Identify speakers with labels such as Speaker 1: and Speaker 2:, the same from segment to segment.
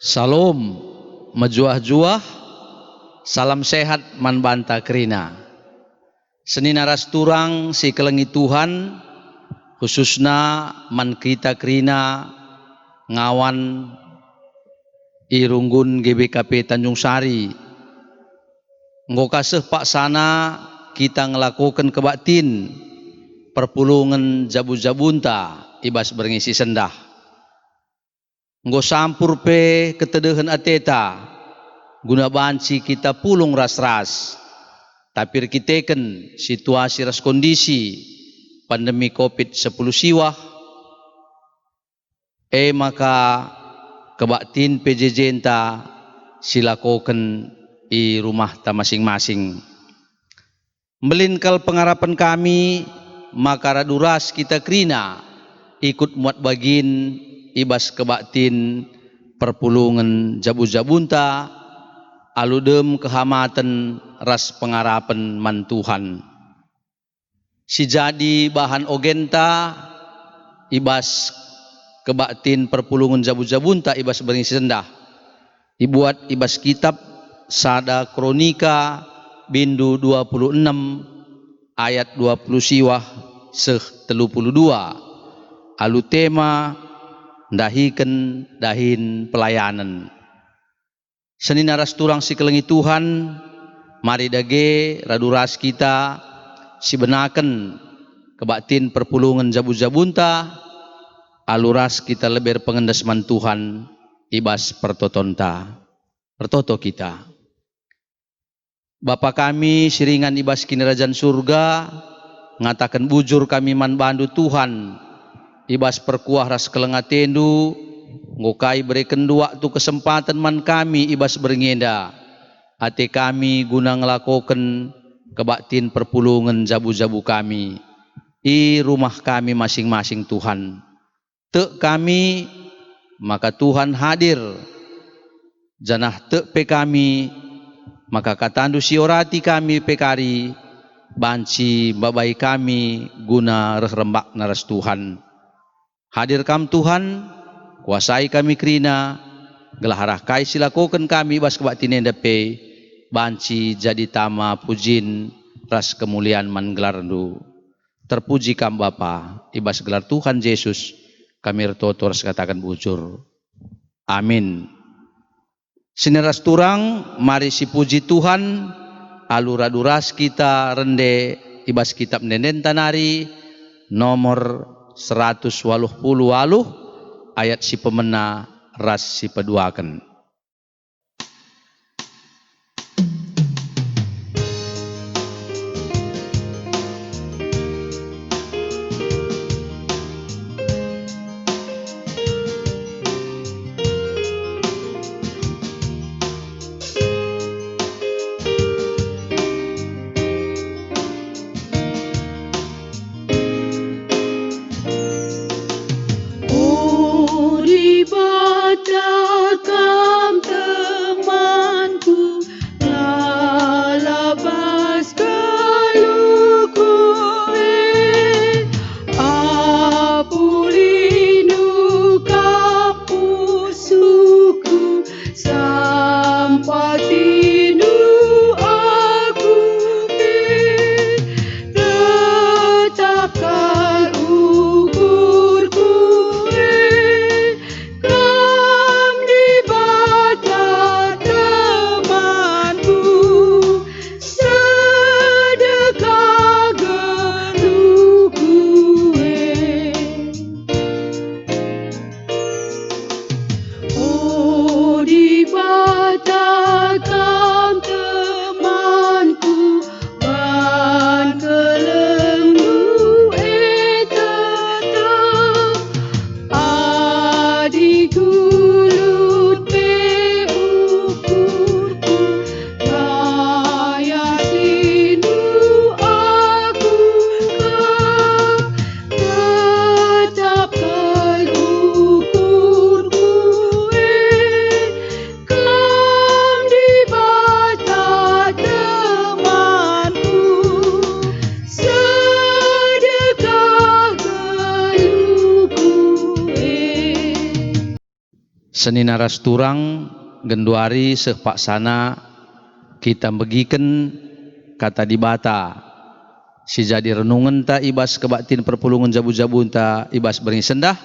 Speaker 1: Salam majuah-juah, salam sehat man banta kerina. Senina rasturang si kelengi Tuhan, khususna man kita kerina ngawan irunggun GBKP Tanjung Sari. Nggo kasih pak sana kita ngelakukan kebaktin perpulungan jabu-jabunta ibas berngisi sendah. Nggo sampur pe ketedehan ateta guna banci kita pulung ras-ras tapi kiteken situasi ras kondisi pandemi COVID-10 siwah maka kebaktin PJJ enta silakoken di rumah ta masing-masing. Melinkal pengharapan kami maka raduras kita kerina ikut muat bagin ibas kebaktin perpulungan jabu-jabunta aludem kehamatan ras pengharapan man Tuhan. Si jadi bahan ogenta ibas kebaktin perpulungan jabu-jabunta ibas berngisi sendah. Dibuat ibas kitab Sada Kronika Bindu 26 ayat 20 siwah seh 32. Alu tema dahiken dahin pelayanan. Senina rasturang si kelengi Tuhan, mari dage raduras kita sibenaken kebaktin perpulungan jabu-jabunta aluras kita leber pengendasman Tuhan ibas pertotonta. Pertoto kita. Bapa kami siringan ibas kinerajan surga ngatakan bujur kami man bandu Tuhan ibas perkuah ras kelengatendu ngokai berikan dua tu kesempatan man kami ibas berngenda hati kami guna ngelakokan kebaktin perpulungan jabu-jabu kami i rumah kami masing-masing Tuhan tek kami maka Tuhan hadir janah tek pe kami maka katandu siorati kami pekari banci babai kami guna rembak naras Tuhan. Hadir kam Tuhan, kuasai kami kerina, gelaharah kai silakokan kami bas kebaktin endape, banci jadi tama pujin ras kemuliaan man gelarndu. Terpuji kam Bapa, ibas gelar Tuhan Yesus, kami retoto ras katakan bujur. Amin. Sineras turang, mari si puji Tuhan, aluraduras kita rende ibas kitab nenden tanari nomor 180 ayat si pemena ras si peduaken.
Speaker 2: Katakan
Speaker 1: Senin aras turang genduari sepak sana kita begiken kata di bata si jadi renungan ta ibas kebatin perpulungan jabu-jabun ta ibas bering sendah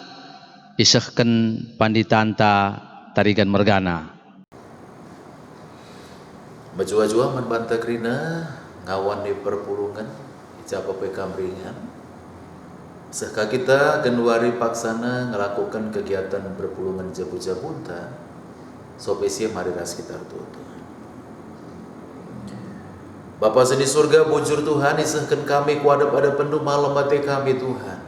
Speaker 1: isehken panditan ta tarigan mergana.
Speaker 2: Bajua-jua membantah krina ngawan di perpulungan ijapa pekambringan. Sehka kita genduari paksana ngelakukan kegiatan berpulungan jabu-jabunta sopesia mariras sekitar Tuhan. Bapa seni surga bujur Tuhan isehkan kami kuadap ada pendu malam mati kami Tuhan.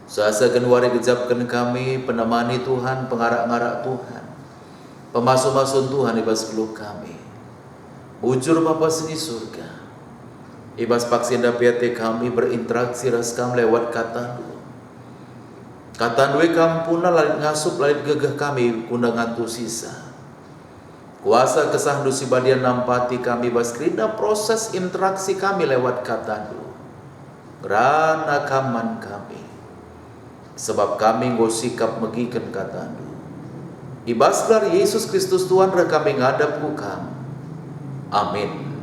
Speaker 2: Sasa genduari gejapkan kami penemani Tuhan, pengarak-ngarak Tuhan, pemasu-masun Tuhan ibas keluh kami. Bujur Bapa seni surga ibas paksinda piate kami berinteraksi raskam lewat katandu. Katandu kampuna lalit ngasup lalit gegah kami kundangan tu sisa. Kuasa kesahdu si badian nampati kami bas krida proses interaksi kami lewat katandu. Grana kaman kami. Sebab kami nggo sikap megiken katandu. Ibas gelar Yesus Kristus Tuhan ra kami ngadap ku kam. Amin.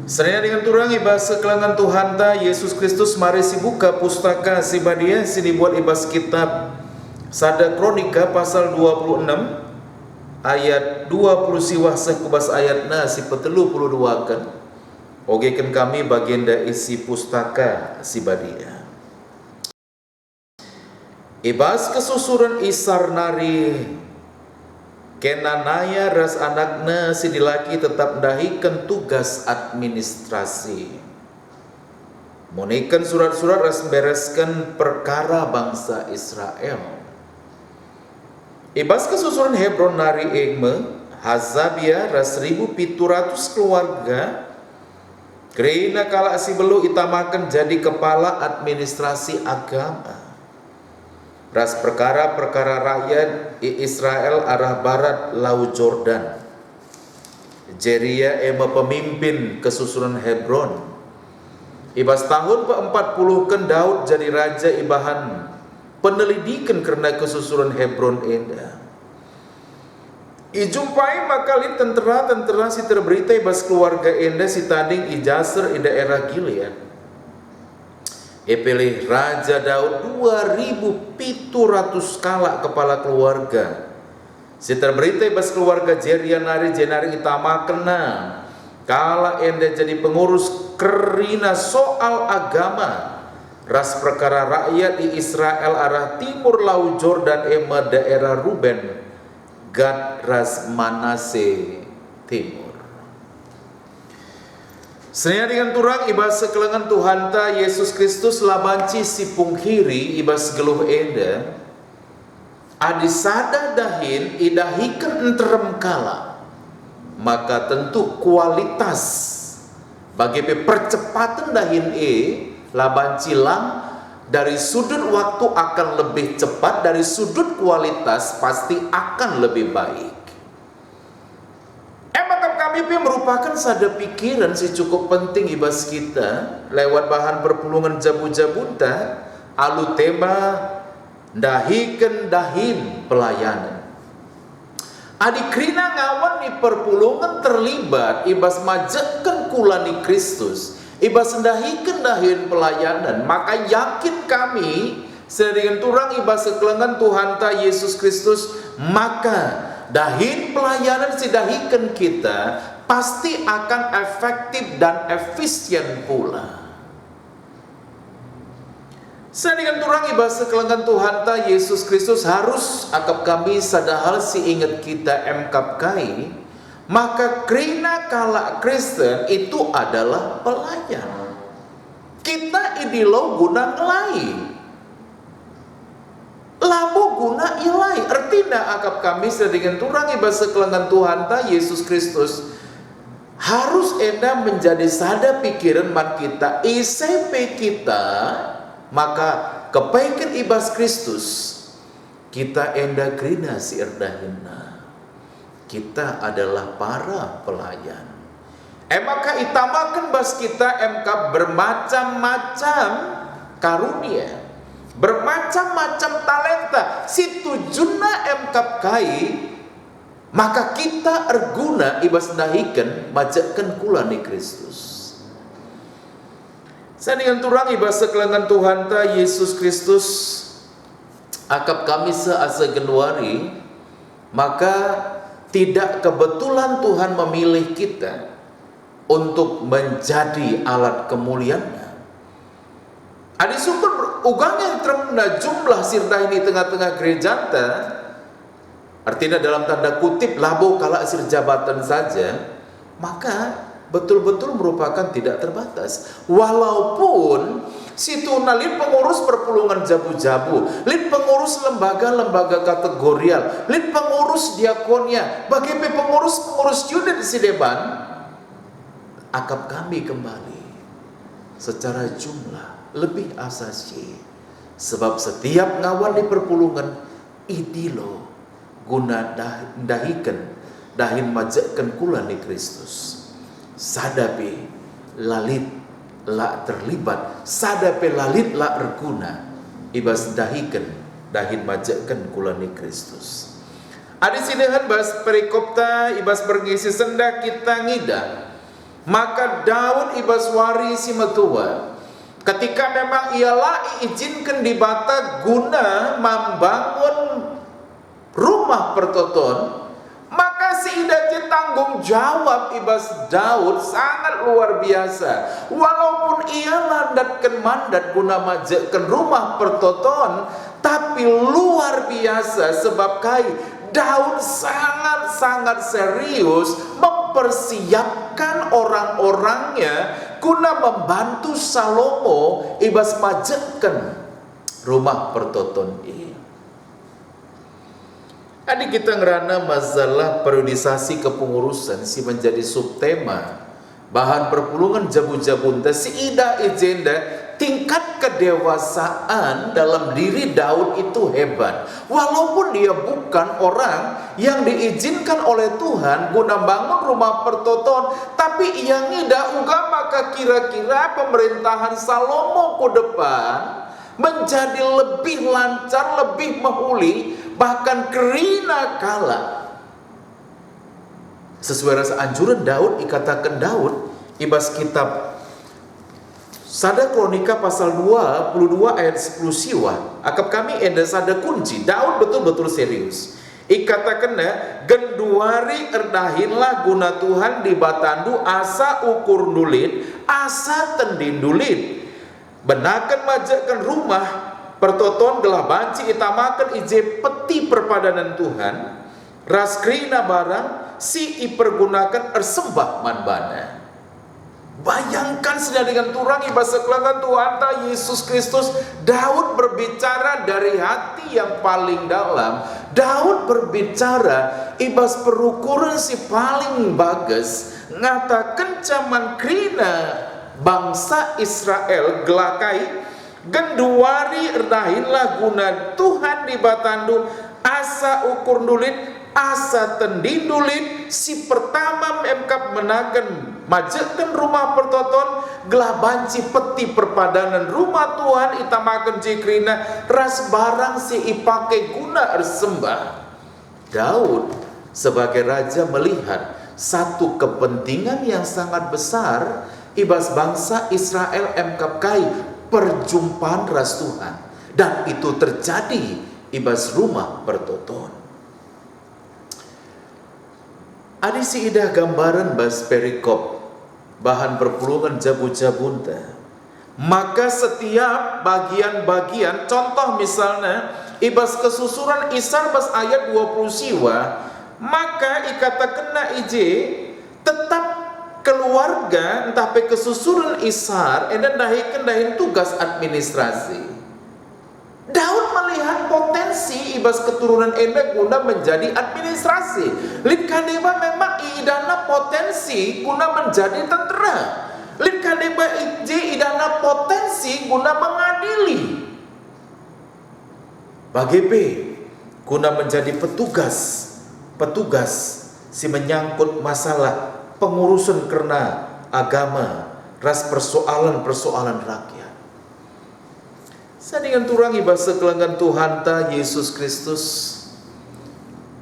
Speaker 2: Seraya dengan turang ibas sekelangan Tuhan ta Yesus Kristus mari si buka pustaka si badia si dibuat ibas kitab Sada Kronika pasal 26 ayat 20 siwah sekubas ayatna si petelu puluh dua kan ogekan kami baginda isi pustaka si badia. Ibas kesusuran isar nari Kenanaya ras anakna si dilaki tetap dahikan tugas administrasi. Munikan surat-surat ras bereskan perkara bangsa Israel. Ibas kesusuran Hebron nari egme Hazabia ras 1.700 keluarga. Kerina kala si belu itamakan jadi kepala administrasi agama. Ras perkara-perkara rakyat Israel arah barat Laut Jordan. Jeria ema pemimpin kesusuran Hebron. Ibas tahun ke-40 kan Daud jadi raja ibahan penelidikan karena kesusuran Hebron enda. Ijumpai makali tentera-tentera si terberita ibas keluarga enda si tanding ijaser di daerah Gilead. Pilih Raja Daud 2.700 kala kepala keluarga. Si terberita ibas keluarga Jeria nari jenari itama kena kala enda jadi pengurus kerina soal agama. Ras perkara rakyat di Israel arah timur Laut Jordan ema daerah Ruben, Gad ras Manase timur. Senaya dengan turang ibas sekelengan Tuhan ta Yesus Kristus labanci si punghiri ibas geluh enda adisada dahin idahikan enterem kala maka tentu kualitas bagi percepatan dahin labanci lang dari sudut waktu akan lebih cepat, dari sudut kualitas pasti akan lebih baik. Kami merupakan sada pikiran si cukup penting ibas kita lewat bahan perpulungan jabu-jabunta alu tema dahikan dahin pelayanan. Adikrina ngawan di perpulungan terlibat ibas majekan kulani Kristus ibas dahikan dahin pelayanan maka yakin kami seddengan turang ibas sekelengan Tuhan ta Yesus Kristus maka dahin pelayanan si dahikan kita pasti akan efektif dan efisien pula. Sedangkan turang ibas sekelengan Tuhan ta Yesus Kristus harus akap kami sadahal si ingat kita emkap kai maka krina kala Kristen itu adalah pelayan. Kita idilo guna lain. Labu guna ilai artinya akap kami seddengan turang ibas sekelengan Tuhan ta Yesus Kristus harus enda menjadi sada pikiran man kita ICP kita maka kepaikan ibas Kristus kita enda krina si erdahina kita adalah para pelayan. Maka itamakan bas kita emkap bermacam-macam karunia. bermacam-macam talenta situ juna emkap kai, maka kita erguna ibas dahikan majakan kula ni Kristus. Sandingan turang ibas sekelangan Tuhan ta Yesus Kristus akap kami seasa Januari, maka tidak kebetulan Tuhan memilih kita untuk menjadi alat kemuliaan. Adi syukur ugang yang termena jumlah sirta ini tengah-tengah gereja ta, artinya dalam tanda kutip labo kala sir jabatan saja, maka betul-betul merupakan tidak terbatas. Walaupun situ nalit pengurus perpulungan jabu-jabu, lit pengurus lembaga-lembaga kategorial, lit pengurus diakonia, bagi pengurus unit di Sideban, akap kami kembali secara jumlah lebih asasi, sebab setiap ngawan di perpulungan idilo guna dahikan dahin majakan kula ni Kristus. Sadapi lalit la terlibat, sadapi lalit la erguna ibas dahikan dahin majakan kula ni Kristus. Adi sinehan bas perikopta ibas berngisi sendak kita ngida, maka Daud ibas wari si metua ketika memang ialah izinkan di bata guna membangun rumah pertoton, maka si idati tanggung jawab ibas Daud sangat luar biasa. Walaupun ia landatkan mandat guna majakan rumah pertoton, tapi luar biasa sebab kai Daud sangat-sangat serius mempersiapkan orang-orangnya guna membantu Salomo ibas majakan rumah pertoton ini. Adik kita ngerana masalah periodisasi kepengurusan si menjadi subtema bahan perpulungan jabu-jabunta si ida agenda tingkat kedewasaan dalam diri Daud itu hebat. Walaupun dia bukan orang yang diizinkan oleh Tuhan guna bangun rumah pertoton, tapi ia ngida uga maka kira-kira pemerintahan Salomo ke depan menjadi lebih lancar, lebih mahuli, bahkan kerina kala sesuai rasa anjuran Daud. Ikatakan Daud ibas kitab Sada Kronika pasal 22 ayat 10 siwa, akap kami enda sada kunci Daud betul-betul serius. Ikatakan genduari erdahinlah guna Tuhan di batandu asa ukur nulit asa tendin nulit benakan majakan rumah pertoton gelah banci itamakan ije peti perpadanan Tuhan raskrina barang si ipergunakan ersembah manbana. Bayangkan sedang dengan turang ibas sekelangan Tuhan ta Yesus Kristus. Daud berbicara dari hati yang paling dalam. Daud berbicara ibas perukuran si paling bagus, ngatakan caman krina bangsa Israel gelakai genduari erdahinlah guna Tuhan di batandu asa ukur nulit asa tendin nulit si pertama emkap menakan majakan rumah pertoton gelah banci peti perpadanan rumah Tuhan itamakan jikrina ras barang si ipake guna ersembah. Daud sebagai raja melihat satu kepentingan yang sangat besar ibas bangsa Israel emkapkai perjumpaan ras Tuhan, dan itu terjadi ibas rumah pertoton. Adi si idah gambaran bas perikop bahan perpulungan jabu-jabunta. Maka setiap bagian-bagian, contoh misalnya ibas kesusuran Isar bas ayat 20 siwa, maka ikatakenna ije tetap keluarga entah pe kesusuran Isar dan dahin tugas administrasi. Daud melihat potensi ibas keturunan enda guna menjadi administrasi. Lid kadeba memang idana potensi guna menjadi tentera. Lid kadeba idana potensi guna mengadili. Bagi B guna menjadi petugas si menyangkut masalah pengurusan karena agama, ras persoalan-persoalan rakyat. Sadingan turang ibas sekelengan Tuhan ta Yesus Kristus.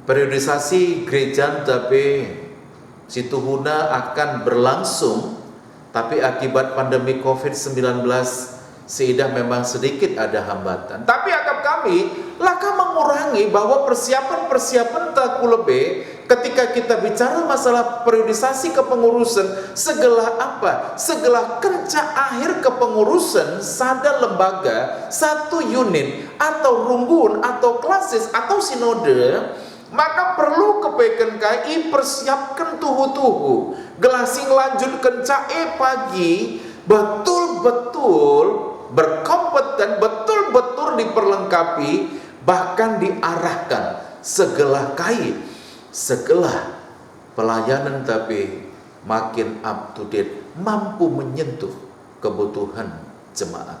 Speaker 2: Periodisasi gereja tapi situhuna akan berlangsung, tapi akibat pandemi COVID-19 seidah memang sedikit ada hambatan. Tapi akap kami laka mengurangi bahwa persiapan tak lebih ketika kita bicara masalah periodisasi kepengurusan, segala apa? Segala kenca akhir kepengurusan sada lembaga, satu unit atau runggun atau klasis atau sinode, maka perlu kepeken KI persiapkan tuhu-tuhu gelasing lanjutkan cae pagi betul-betul berkompeten, betul-betul diperlengkapi, bahkan diarahkan segala kait, segala pelayanan tapi makin up to date, mampu menyentuh kebutuhan jemaat.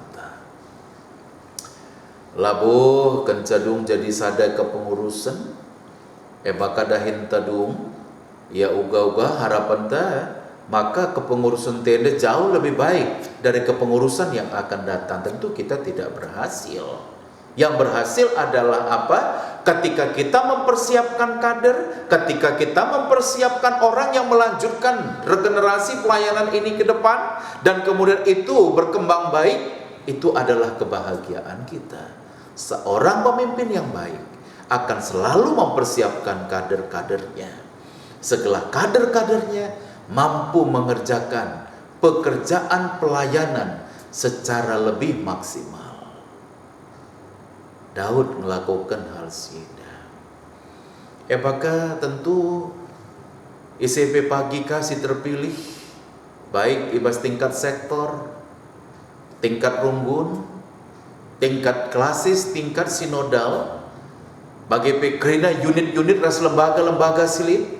Speaker 2: Labuh kencadung jadi sada kepengurusan, bakadahin tadung, ya uga-uga harapan ta, maka kepengurusan tenda jauh lebih baik dari kepengurusan yang akan datang. Tentu kita tidak berhasil. Yang berhasil adalah apa? Ketika kita mempersiapkan kader, ketika kita mempersiapkan orang yang melanjutkan regenerasi pelayanan ini ke depan, dan kemudian itu berkembang baik, itu adalah kebahagiaan kita. Seorang pemimpin yang baik akan selalu mempersiapkan kader-kadernya. Segala kader-kadernya mampu mengerjakan pekerjaan pelayanan secara lebih maksimal. Daud melakukan hal sida. Maka tentu ICP pagi kasih terpilih, baik ibas tingkat sektor, tingkat runggun, tingkat klasis, tingkat sinodal, bagi pekerina unit-unit ras lembaga-lembaga silit,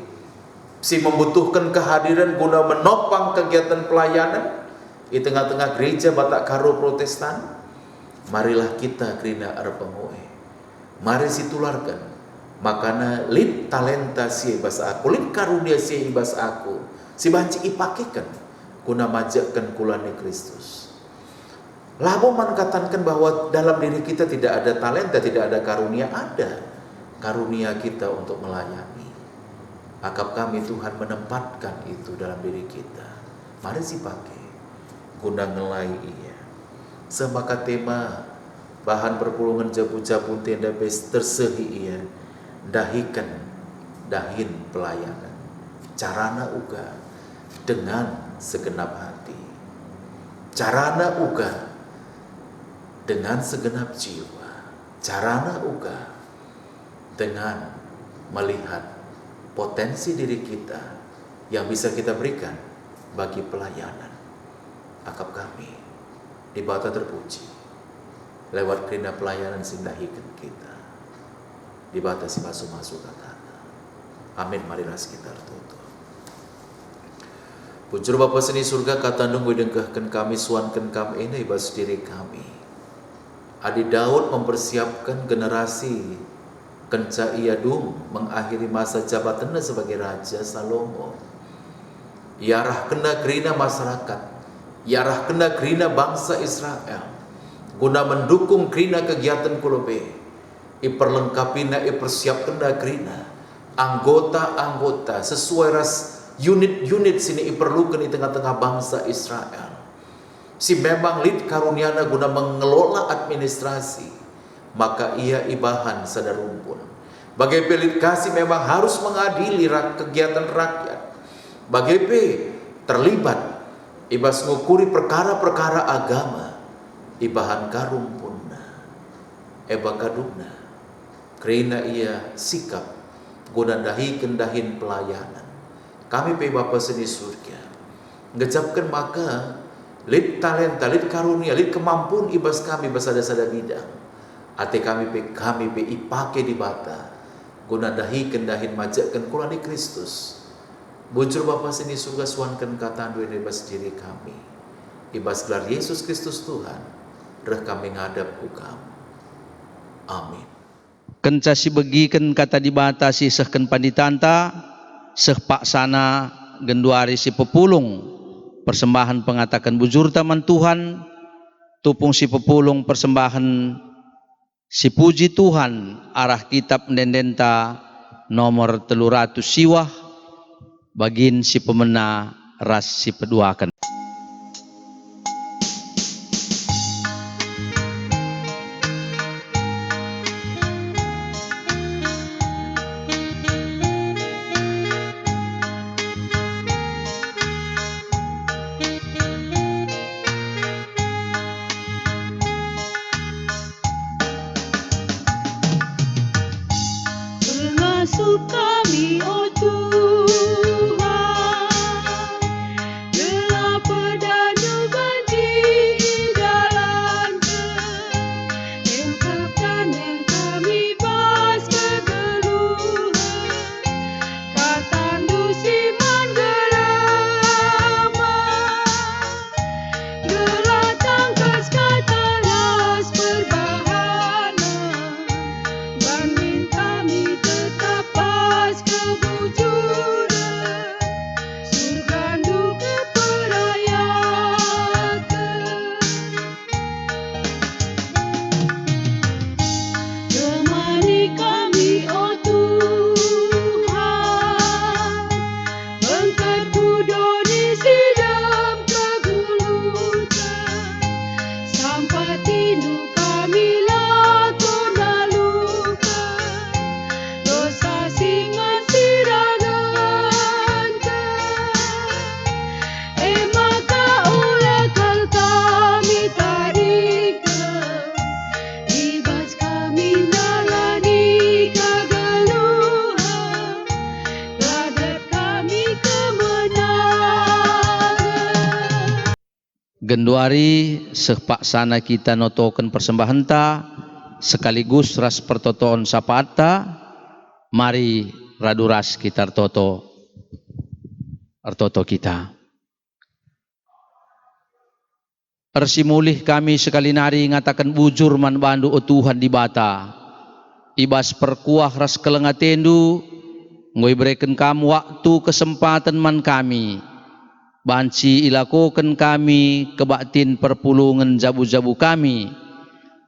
Speaker 2: si membutuhkan kehadiran guna menopang kegiatan pelayanan di tengah-tengah gereja Batak Karo Protestan. Marilah kita kerina arpengoe, mari sitularkan makana lid talenta si ibas aku, lid karunia si ibas aku, si banci ipakikan guna majakkan kulani Kristus. Labo menekankan bahwa dalam diri kita tidak ada talenta, tidak ada karunia. Ada karunia kita untuk melayani. Akap kami Tuhan menempatkan itu dalam diri kita. Mari si pakai guna ngelai iya. Semaka tema bahan perpulungan jabu-jabu tenda bes tersehi iya. Dahin pelayanan. Carana uga dengan segenap hati. Carana uga dengan segenap jiwa. Carana uga dengan melihat potensi diri kita yang bisa kita berikan bagi pelayanan. Akap kami di bawah terpuji lewat kerina pelayanan sindahikan kita di bawah si masuk-masuk kata. Amin. Marilah kita tutup. Puncur Bapa seni surga kata nunggu dengkahkan kami suankan kami ini ibas diri kami. Adi Daud mempersiapkan generasi kenca ia dung mengakhiri masa jabatannya sebagai Raja Salomo. Yarah kena kerina masyarakat, yarah kena kerina bangsa Israel, guna mendukung kerina kegiatan kulobe, iperlengkapina ipersiapkena kerina anggota-anggota sesuai ras unit-unit sini iperlukan di tengah-tengah bangsa Israel. Si memang lid karuniana guna mengelola administrasi, maka ia ibahan sadar rumpun. Bagai pelit kasih memang harus mengadili kegiatan rakyat. Bagai terlibat ibas ngukuri perkara-perkara agama, ibahan karumpunna, kaduna. Kerana ia sikap guna dahi kendahin pelayanan. Kami pe Bapa seni surga ngecapkan maka lid talenta, lid karunia, lid kemampuan ibas kami basada-sada bidang. Ate kami pe ipake di bata guna dahi kendahin majakkan kulani Kristus. Bujur Bapa sini surga suankan kata dua ibas diri kami. Ibas gelar Yesus Kristus Tuhan, reh kami ngadap ku kamu. Amin.
Speaker 1: Kenca si begiken kata di bata si sehken panditanta, seh paksana genduari si pepulung, persembahan pengatakan bujur taman Tuhan, tupung si pepulung persembahan si puji Tuhan arah kitab Ndendenta nomor 300 siwah bagin si pemena ras si peduakan.
Speaker 3: Pengasuh kami, oh Tuhan, telah perdana banjir jalankan, engkaukan yang kami bas kegeluhan, katandu siman gelama, gelatang kas kata ras perbahana, banding kami tetap pas kebujuran, surgandu keperayakan. Temani kami, oh Tuhan, angkat kudoni sidam kegulutan, sampai tindu kami lakon lalukan, dosa singan siragankan, maka ulekal kami tarikan, ibas kami nalani kegeluhan, gadat kami kemenangan.
Speaker 1: Genduari sepaksana kita notoken persembahan ta sekaligus ras pertotoon sapaata, mari raduras kita artoto kita. Persimulih kami sekali nari ngatakan bujur man bandu o Tuhan di bata, ibas perkuah ras kelengatendu, ngoi berikan kamu waktu kesempatan man kami, banci ilakokan kami kebaktin perpulungan jabu-jabu kami,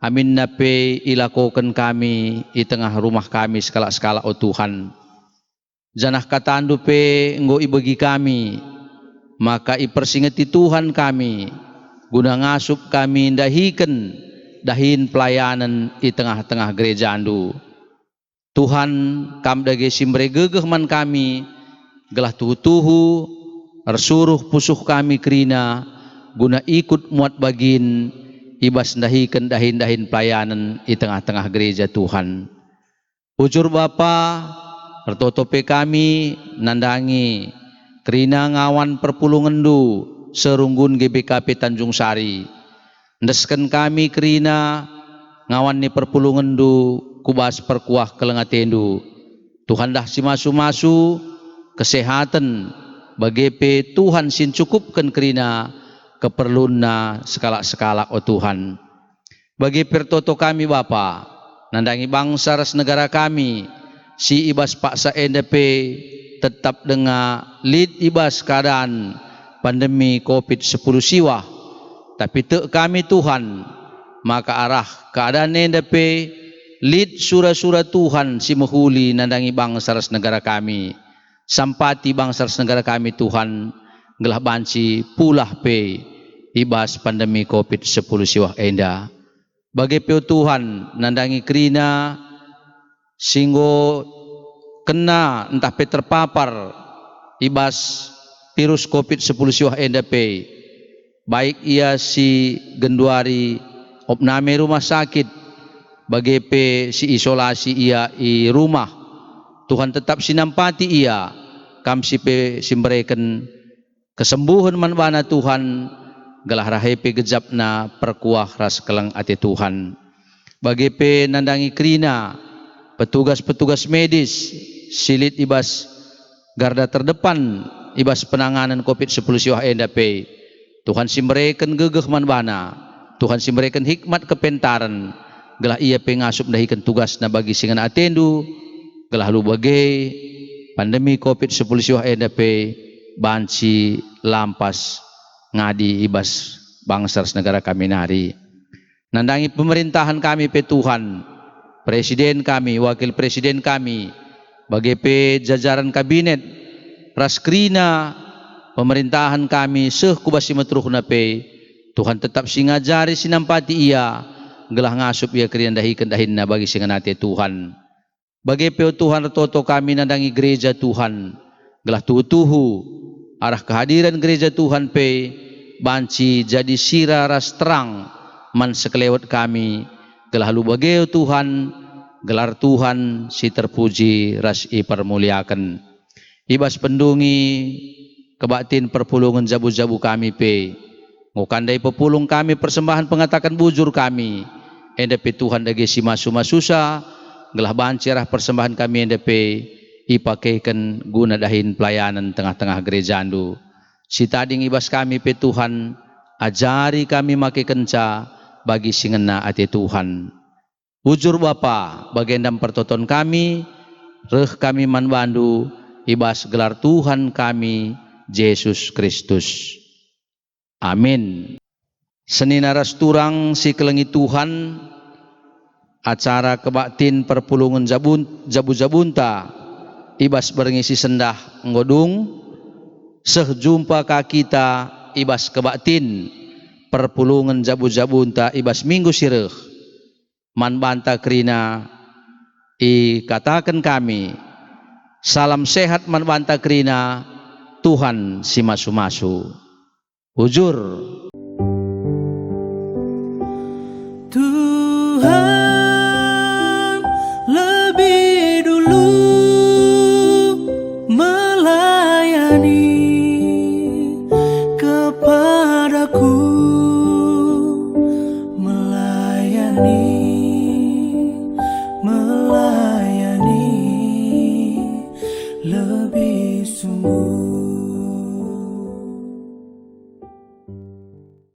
Speaker 1: amin nape ilakokan kami di tengah rumah kami skala-skala o Tuhan. Janah katandu pe nggo ibagi kami, maka ipersingeti Tuhan kami, guna ngasup kami dahin pelayanan di tengah-tengah gereja andu. Tuhan kam dage simbre gegeh man kami, gelah tuhu-tuhu arsuruh pusuh kami kerina guna ikut muat bagin ibas dahikan dahin pelayanan di tengah-tengah gereja Tuhan. Ujur Bapa, pertotope kami nandangi kerina ngawan perpulungan du serunggun GBKP Tanjung Sari. Ndesken kami kerina ngawan ni perpulungan du kubas perkuah kelengatendu. Tuhan dah si masu-masu kesehatan bagepe Tuhan sin cukupkan kerina keperluna skala-skala o Tuhan. Bagi pertoto kami Bapa, nandangi bangsa ras negara kami, si ibas paksa NDP tetap dengan lead ibas keadaan pandemi COVID-10 siwah, tapi tek kami Tuhan, maka arah keadaan NDP lead surah-surah Tuhan si mehuli nandangi bangsa ras negara kami, sampati bangsa ras negara kami Tuhan, gelah banci pulah pe ibas pandemi COVID-10 siwah enda. Bagi pe Tuhan nandangi kerina singgo kena entah pe terpapar ibas virus COVID-10 siwah enda pe, baik ia si genduari opname rumah sakit, bagi pe si isolasi ia i rumah, Tuhan tetap sinampati ia, kam si pe simberikan kesembuhan man bana Tuhan, gelah rahepe gejapna perkuah ras kelang ati Tuhan. Bagi pe nandangi kerina petugas-petugas medis silit ibas garda terdepan ibas penanganan COVID-10 siwah enda pe, Tuhan simberikan gegeh man bana, Tuhan simberikan hikmat kepentaran, gelah ia pe ngasup dahikan tugas na bagi singan atendu, gelah lu bagi pandemi COVID-10 siwah enda pe banci lampas ngadi ibas bangsa negara kami nari. nandangi pemerintahan kami pe Tuhan, presiden kami, wakil presiden kami, bagi pe jajaran kabinet, raskrina pemerintahan kami seh kubasi matruhna pe, Tuhan tetap singajari sinampati ia, gelah ngasup ia kriandahi kendahinna bagi singanate Tuhan. Bagi pe Tuhan toto kami nandangi gereja Tuhan, gelah tuhu-tuhu arah kehadiran gereja Tuhan pe, banci jadi sira ras terang man sekelewat kami, gelah lu bageo Tuhan, gelar Tuhan si terpuji ras i permuliakan. Ibas pendungi kebaktin perpulungan jabu-jabu kami pe, ngukandai pepulung kami persembahan pengatakan bujur kami, endepe Tuhan dage si masu-masusa, gelah banci arah persembahan kami endepe ipakaikan guna dahin pelayanan tengah-tengah gereja andu. Si tading ibas kami pe Tuhan, ajari kami make kenca bagi singena ati Tuhan. Ujur Bapa bagendam pertoton kami, reh kami manbandu, ibas gelar Tuhan kami Yesus Kristus. Amin. Senina ras turang si kelengi Tuhan, acara kebaktin perpulungan jabu-jabunta, ibas berngisi sendah ngodung, seh jumpa ka kita ibas kebaktin perpulungan jabu-jabunta ibas minggu sireh, man banta krina i katakan kami, salam sehat man banta krina, Tuhan si masu-masu. Ujur